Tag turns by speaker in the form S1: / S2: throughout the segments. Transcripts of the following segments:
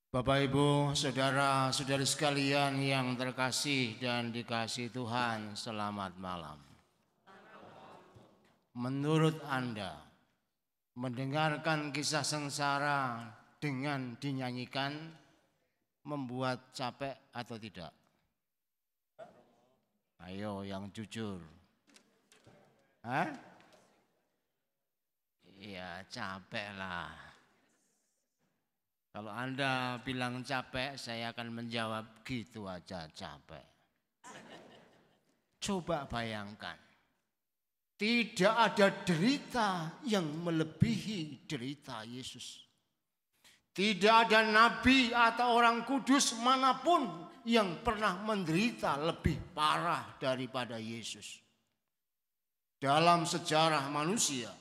S1: Bapak, Ibu, saudara-saudari sekalian yang terkasih dan dikasihi Tuhan, selamat malam. Menurut Anda, mendengarkan kisah sengsara dengan dinyanyikan membuat capek atau tidak? Ayo yang jujur. Hah? Iya, capek lah. Kalau Anda bilang capek, saya akan menjawab gitu aja capek. Coba bayangkan, tidak ada derita yang melebihi derita Yesus. Tidak ada nabi atau orang kudus manapun yang pernah menderita lebih parah daripada Yesus. Dalam sejarah manusia,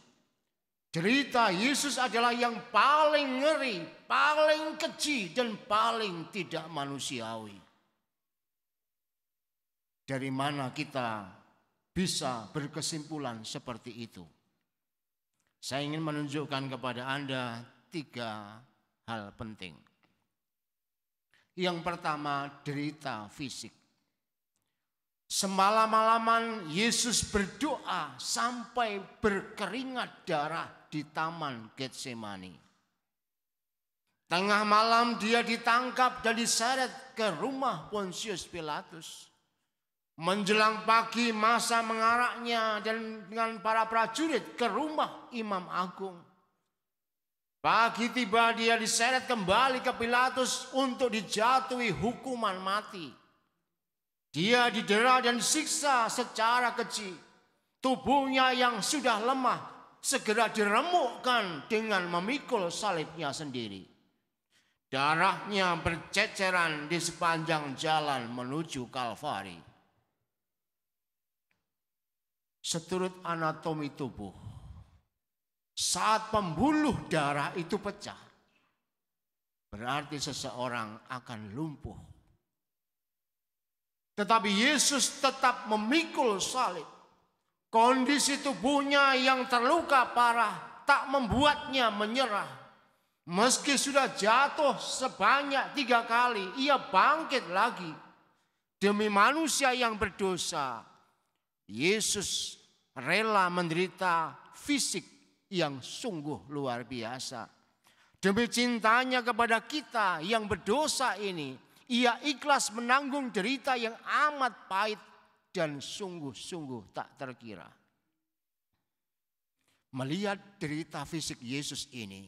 S1: derita Yesus adalah yang paling ngeri, paling keji, dan paling tidak manusiawi. Dari mana kita bisa berkesimpulan seperti itu? Saya ingin menunjukkan kepada Anda 3 hal penting. Yang pertama, derita fisik. Semalam-malaman Yesus berdoa sampai berkeringat darah di Taman Getsemani. Tengah malam dia ditangkap dan diseret ke rumah Pontius Pilatus. Menjelang pagi masa mengaraknya dan dengan para prajurit ke rumah Imam Agung. Pagi tiba dia diseret kembali ke Pilatus untuk dijatuhi hukuman mati. Dia didera dan disiksa secara keji. Tubuhnya yang sudah lemah segera diremukkan dengan memikul salibnya sendiri. Darahnya berceceran di sepanjang jalan menuju Kalvari. Seturut anatomi tubuh, saat pembuluh darah itu pecah, berarti seseorang akan lumpuh. Tetapi Yesus tetap memikul salib. Kondisi tubuhnya yang terluka parah tak membuatnya menyerah. Meski sudah jatuh sebanyak 3 kali, ia bangkit lagi. Demi manusia yang berdosa, Yesus rela menderita fisik yang sungguh luar biasa. Demi cintanya kepada kita yang berdosa ini, ia ikhlas menanggung derita yang amat pahit dan sungguh-sungguh tak terkira. Melihat derita fisik Yesus ini,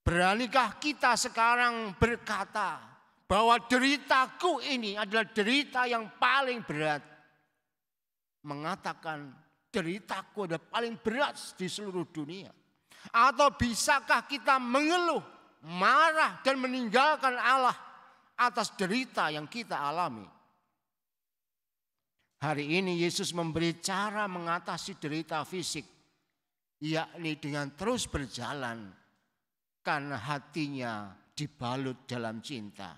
S1: beranikah kita sekarang berkata bahwa deritaku ini adalah derita yang paling berat? Mengatakan deritaku adalah paling berat di seluruh dunia. Atau bisakah kita mengeluh, marah dan meninggalkan Allah atas derita yang kita alami? Hari ini Yesus memberi cara mengatasi derita fisik, yakni dengan terus berjalan karena hatinya dibalut dalam cinta.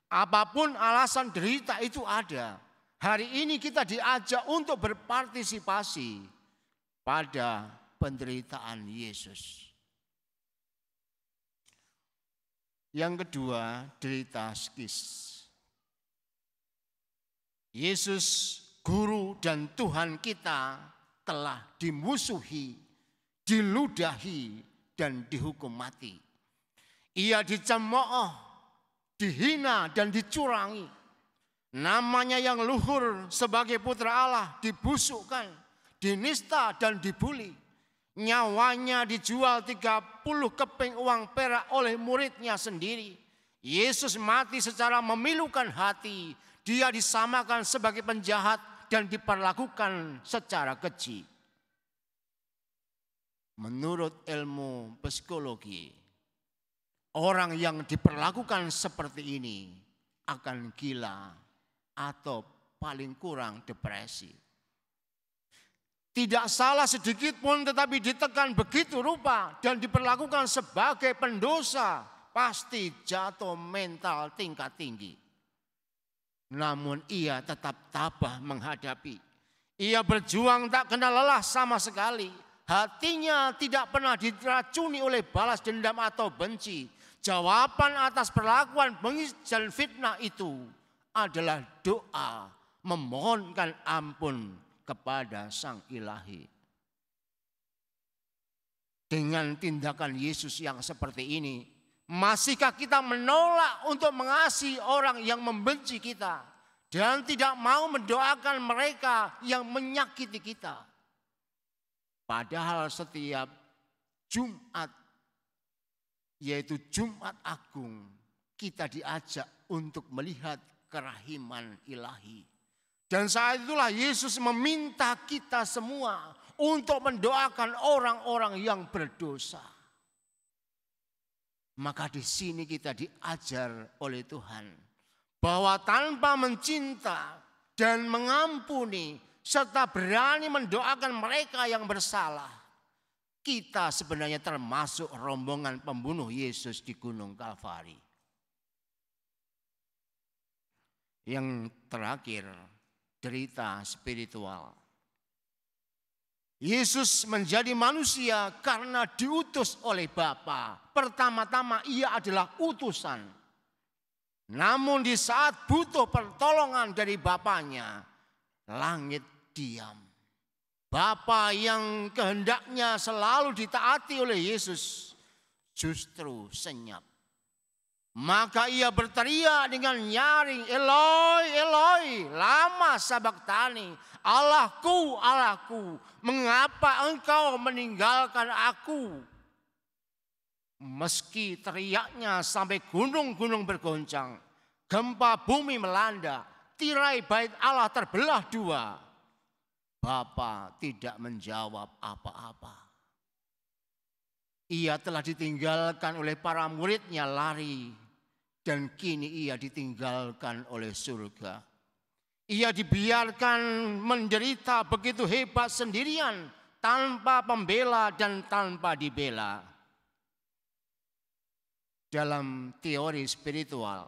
S1: Apapun alasan derita itu ada, hari ini kita diajak untuk berpartisipasi pada penderitaan Yesus. Yang kedua, derita psikis. Yesus, guru dan Tuhan kita, telah dimusuhi, diludahi, dan dihukum mati. Ia dicemooh, dihina, dan dicurangi. Namanya yang luhur sebagai putra Allah dibusukkan, dinista, dan dibuli. Nyawanya dijual 30 keping uang perak oleh muridnya sendiri. Yesus mati secara memilukan hati. Dia disamakan sebagai penjahat dan diperlakukan secara keji. Menurut ilmu psikologi, orang yang diperlakukan seperti ini akan gila atau paling kurang depresi. Tidak salah sedikit pun, tetapi ditekan begitu rupa dan diperlakukan sebagai pendosa, pasti jatuh mental tingkat tinggi. Namun ia tetap tabah menghadapi. Ia berjuang tak kenal lelah sama sekali. Hatinya tidak pernah diracuni oleh balas dendam atau benci. Jawaban atas perlakuan bengis dan fitnah itu adalah doa memohonkan ampun kepada Sang Ilahi. Dengan tindakan Yesus yang seperti ini, masihkah kita menolak untuk mengasihi orang yang membenci kita dan tidak mau mendoakan mereka yang menyakiti kita? Padahal setiap Jumat, yaitu Jumat Agung, kita diajak untuk melihat kerahiman ilahi. Dan saat itulah Yesus meminta kita semua untuk mendoakan orang-orang yang berdosa. Maka di sini kita diajar oleh Tuhan bahwa tanpa mencinta dan mengampuni serta berani mendoakan mereka yang bersalah, kita sebenarnya termasuk rombongan pembunuh Yesus di Gunung Kalvari. Yang terakhir, derita spiritual. Yesus menjadi manusia karena diutus oleh Bapa. Pertama-tama ia adalah utusan. Namun di saat butuh pertolongan dari Bapanya, langit diam. Bapa yang kehendaknya selalu ditaati oleh Yesus justru senyap. Maka ia berteriak dengan nyaring, Eloi, Eloi, lama sabachthani, Allahku, Allahku, mengapa engkau meninggalkan aku? Meski teriaknya sampai gunung-gunung bergoncang, gempa bumi melanda, tirai bait Allah terbelah dua, Bapa tidak menjawab apa-apa. Ia telah ditinggalkan oleh para muridnya lari, dan kini ia ditinggalkan oleh surga. Ia dibiarkan menderita begitu hebat sendirian, tanpa pembela dan tanpa dibela. Dalam teori spiritual,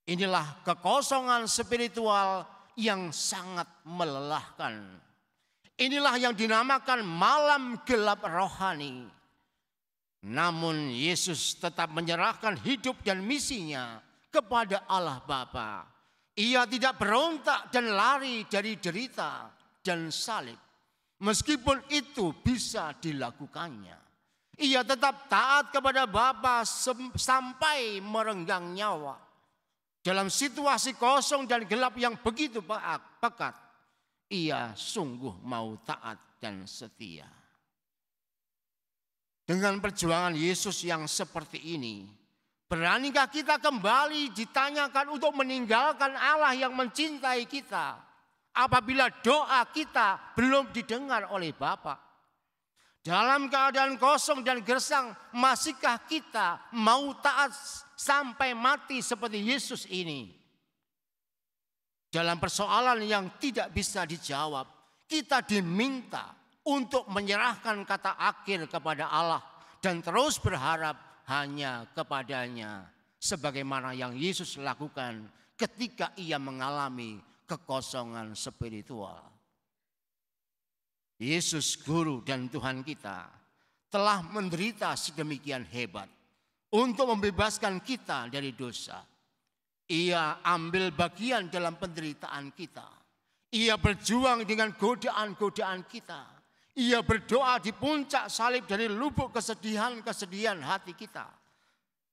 S1: inilah kekosongan spiritual yang sangat melelahkan. Inilah yang dinamakan malam gelap rohani. Namun Yesus tetap menyerahkan hidup dan misinya kepada Allah Bapa. Ia tidak berontak dan lari dari derita dan salib. Meskipun itu bisa dilakukannya, ia tetap taat kepada Bapa sampai merenggang nyawa. Dalam situasi kosong dan gelap yang begitu pekat, ia sungguh mau taat dan setia. Dengan perjuangan Yesus yang seperti ini, beranikah kita kembali ditanyakan untuk meninggalkan Allah yang mencintai kita apabila doa kita belum didengar oleh Bapa? Dalam keadaan kosong dan gersang, masihkah kita mau taat sampai mati seperti Yesus ini? Dalam persoalan yang tidak bisa dijawab, kita diminta untuk menyerahkan kata akhir kepada Allah dan terus berharap hanya kepadanya, sebagaimana yang Yesus lakukan ketika ia mengalami kekosongan spiritual. Yesus, Guru dan Tuhan kita, telah menderita sedemikian hebat untuk membebaskan kita dari dosa. Ia ambil bagian dalam penderitaan kita. Ia berjuang dengan godaan-godaan kita. Ia berdoa di puncak salib dari lubuk kesedihan-kesedihan hati kita.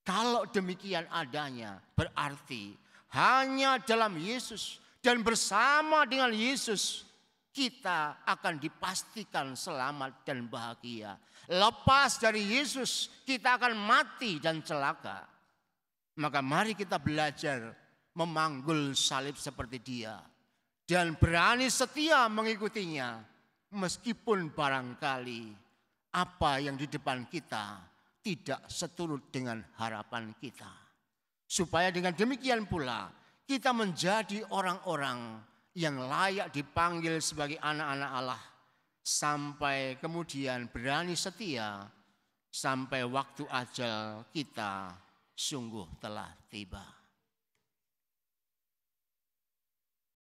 S1: Kalau demikian adanya, berarti hanya dalam Yesus dan bersama dengan Yesus kita akan dipastikan selamat dan bahagia. Lepas dari Yesus, kita akan mati dan celaka. Maka mari kita belajar memanggul salib seperti Dia dan berani setia mengikutinya. Meskipun barangkali apa yang di depan kita tidak seturut dengan harapan kita. Supaya dengan demikian pula kita menjadi orang-orang yang layak dipanggil sebagai anak-anak Allah. Sampai kemudian berani setia sampai waktu ajal kita sungguh telah tiba.